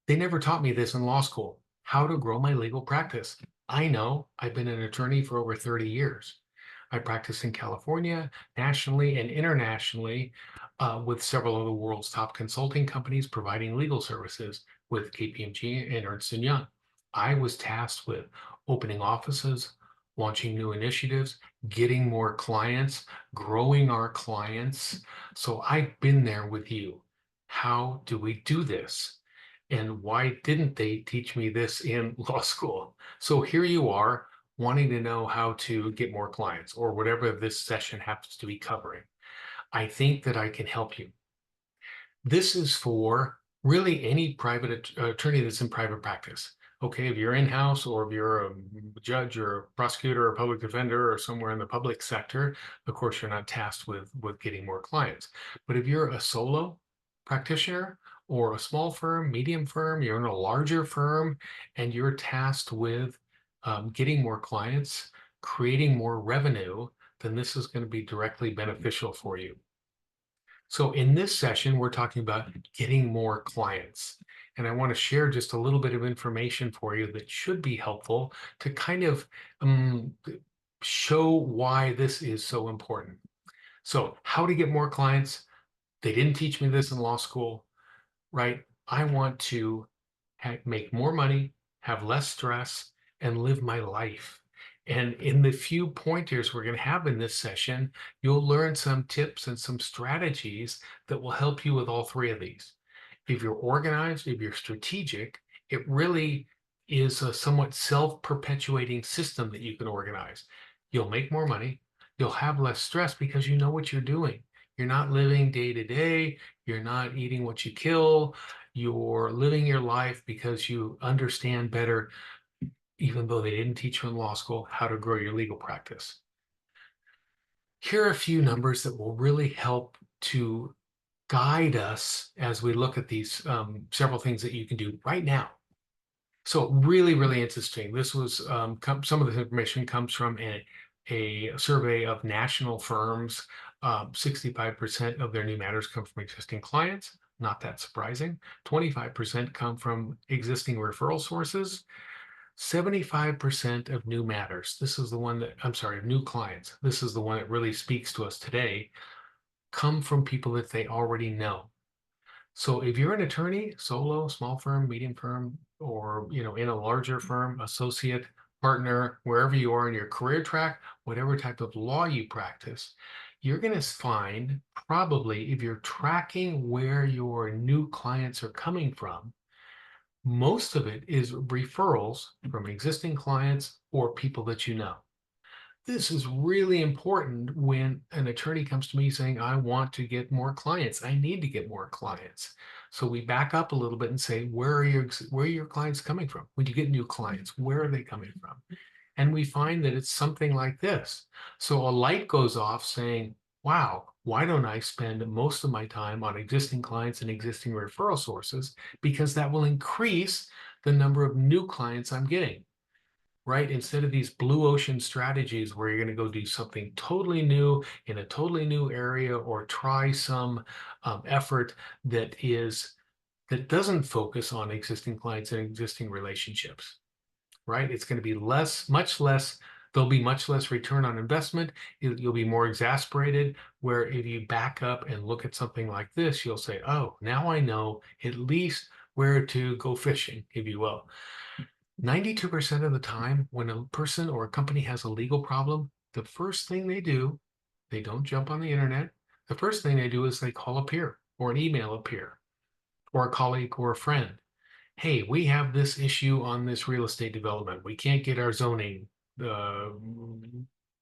They never taught me this in law school, how to grow my legal practice. I know I've been an attorney for over 30 years. I practice in California, nationally and internationally, with several of the world's top consulting companies providing legal services with KPMG and Ernst& Young. I was tasked with opening offices, launching new initiatives, getting more clients, growing our clients. So I've been there with you. How do we do this? And why didn't they teach me this in law school? So here you are wanting to know how to get more clients or whatever this session happens to be covering. I think that I can help you. This is for really any private attorney that's in private practice. Okay, if you're in-house or if you're a judge or a prosecutor or a public defender or somewhere in the public sector, of course, you're not tasked with getting more clients. But if you're a solo practitioner or a small firm, medium firm, you're in a larger firm, and you're tasked with getting more clients, creating more revenue, then this is going to be directly beneficial for you. So in this session, we're talking about getting more clients. And I want to share just a little bit of information for you that should be helpful to kind of show why this is so important. So how to get more clients. They didn't teach me this in law school, right? I want to make more money, have less stress, and live my life. And in the few pointers we're going to have in this session, you'll learn some tips and some strategies that will help you with all three of these. If you're organized, if you're strategic, it really is a somewhat self-perpetuating system that you can organize. You'll make more money. You'll have less stress because you know what you're doing. You're not living day to day. You're not eating what you kill. You're living your life because you understand better, even though they didn't teach you in law school, how to grow your legal practice. Here are a few numbers that will really help to guide us as we look at these several things that you can do right now. So really, really interesting. This was some of this information comes from a survey of national firms. 65% of their new matters come from existing clients. Not that surprising. 25% come from existing referral sources. 75% of new matters. This is the one that, I'm sorry, of new clients. This is the one that really speaks to us today, come from people that they already know. So if you're an attorney, solo, small firm, medium firm, or in a larger firm, associate, partner, wherever you are in your career track, whatever type of law you practice, you're going to find probably if you're tracking where your new clients are coming from, most of it is referrals from existing clients or people that you know. This is really important when an attorney comes to me saying, I want to get more clients. I need to get more clients. So we back up a little bit and say, where are your clients coming from? When you get new clients, where are they coming from? And we find that it's something like this. So a light goes off saying, wow, why don't I spend most of my time on existing clients and existing referral sources? Because that will increase the number of new clients I'm getting, right? Instead of these blue ocean strategies where you're going to go do something totally new in a totally new area or try some effort that doesn't focus on existing clients and existing relationships, right? It's going to be much less. There'll be much less return on investment. You'll be more exasperated. Where if you back up and look at something like this, you'll say, oh, now I know at least where to go fishing, if you will. 92% of the time, when a person or a company has a legal problem, the first thing they do, they don't jump on the internet. The first thing they do is they call a peer or an email a peer or a colleague or a friend. Hey, we have this issue on this real estate development. We can't get our zoning uh,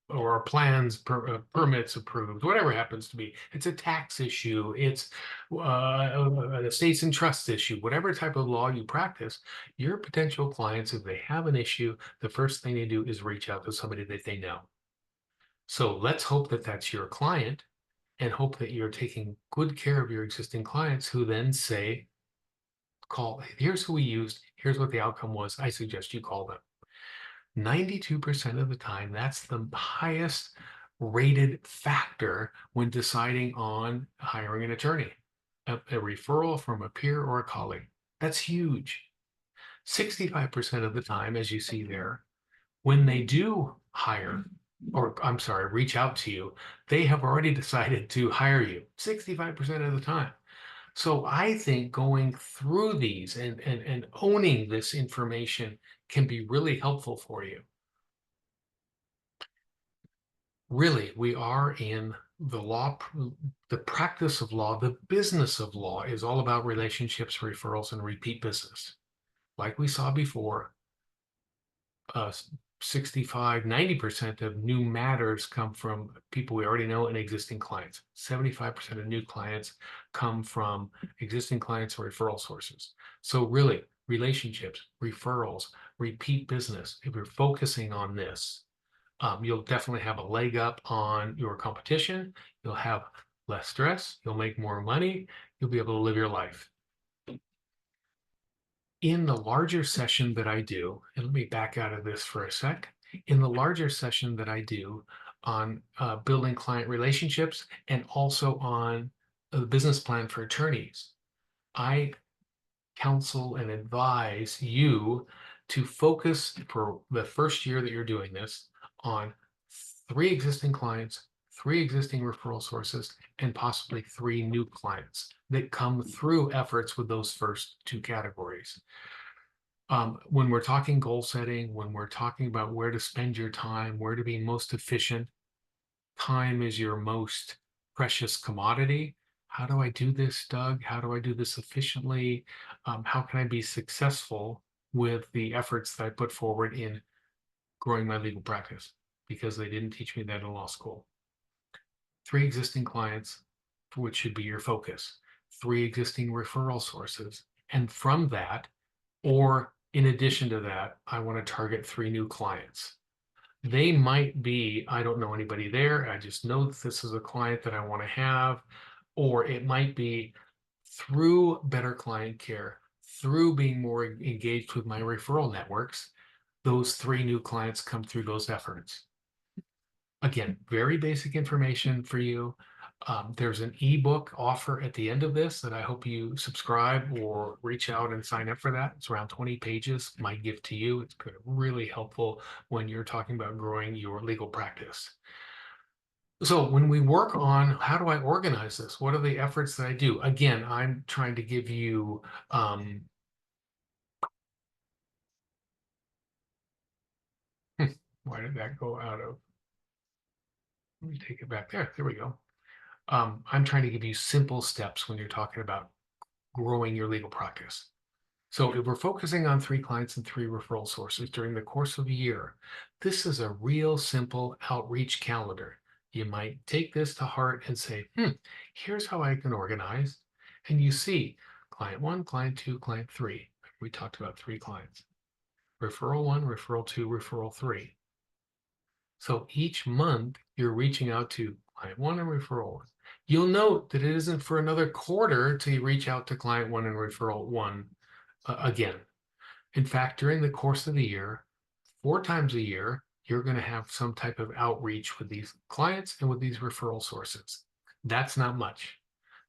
or our permits approved, whatever it happens to be. It's a tax issue. It's an estates and trust issue. Whatever type of law you practice, your potential clients, if they have an issue, the first thing they do is reach out to somebody that they know. So let's hope that that's your client and hope that you're taking good care of your existing clients who then say, call, here's who we used, here's what the outcome was. I suggest you call them. 92% of the time, that's the highest rated factor when deciding on hiring an attorney, a referral from a peer or a colleague. That's huge. 65% of the time, as you see there, when they do hire, or I'm sorry, reach out to you, they have already decided to hire you 65% of the time. So I think going through these and owning this information can be really helpful for you. Really, we are in the law, the practice of law, the business of law is all about relationships, referrals, and repeat business. Like we saw before, uh, 65, 90% of new matters come from people we already know and existing clients. 75% of new clients come from existing clients or referral sources. So really, relationships, referrals, repeat business, if you're focusing on this, you'll definitely have a leg up on your competition. You'll have less stress. You'll make more money. You'll be able to live your life. In the larger session that I do, and let me back out of this for a sec. In the larger session that I do on building client relationships and also on the business plan for attorneys, I counsel and advise you to focus for the first year that you're doing this on 3 existing clients, 3 existing referral sources, and possibly 3 new clients that come through efforts with those first 2 categories. When we're talking goal setting, when we're talking about where to spend your time, where to be most efficient, time is your most precious commodity. How do I do this, Doug? How do I do this efficiently? How can I be successful with the efforts that I put forward in growing my legal practice? Because they didn't teach me that in law school. 3 existing clients, which should be your focus, 3 existing referral sources. And from that, or in addition to that, I want to target 3 new clients. They might be, I don't know anybody there. I just know that this is a client that I want to have. Or it might be through better client care, through being more engaged with my referral networks, those 3 new clients come through those efforts. Again, very basic information for you. There's an ebook offer at the end of this that I hope you subscribe or reach out and sign up for that. It's around 20 pages. My gift to you. It's really helpful when you're talking about growing your legal practice. So when we work on how do I organize this? What are the efforts that I do? Again, I'm trying to give you why did that go out of? Let me take it back there. There we go. I'm trying to give you simple steps when you're talking about growing your legal practice. So if we're focusing on 3 clients and 3 referral sources during the course of a year, this is a real simple outreach calendar. You might take this to heart and say, here's how I can organize. And you see client 1, client 2, client 3. We talked about 3 clients. Referral 1, referral 2, referral 3. So each month you're reaching out to client 1 and referral 1. You'll note that it isn't for another quarter till you reach out to client 1 and referral 1 again. In fact, during the course of the year, 4 times a year, you're going to have some type of outreach with these clients and with these referral sources. That's not much.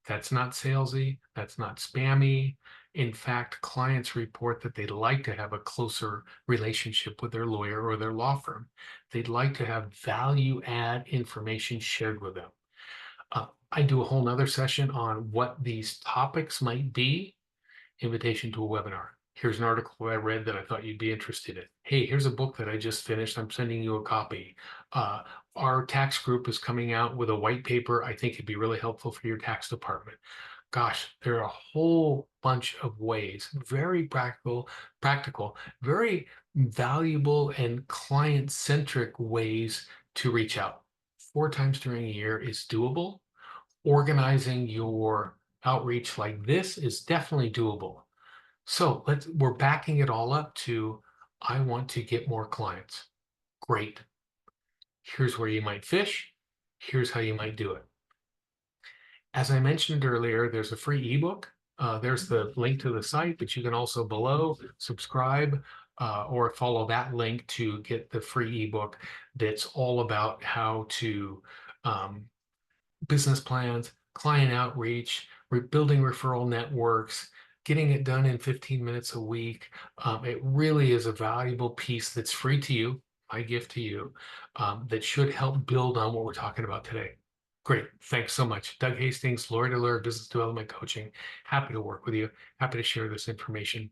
That's not salesy. That's not spammy. In fact, clients report that they'd like to have a closer relationship with their lawyer or their law firm. They'd like to have value add information shared with them. I do a whole nother session on what these topics might be. Invitation to a webinar. Here's an article I read that I thought you'd be interested in. Hey, here's a book that I just finished. I'm sending you a copy. Our tax group is coming out with a white paper. I think it'd be really helpful for your tax department. Gosh, there are a whole bunch of ways, very practical, very valuable and client-centric ways to reach out. 4 times during a year is doable. Organizing your outreach like this is definitely doable. So we're backing it all up to, I want to get more clients. Great. Here's where you might fish. Here's how you might do it. As I mentioned earlier, there's a free ebook. There's the link to the site, but you can also below subscribe or follow that link to get the free ebook that's all about how to business plans, client outreach, building referral networks, getting it done in 15 minutes a week. It really is a valuable piece that's free to you, my gift to you, that should help build on what we're talking about today. Great. Thanks so much. Doug Hastings, Lawyer to Lawyer Business Development Coaching. Happy to work with you. Happy to share this information.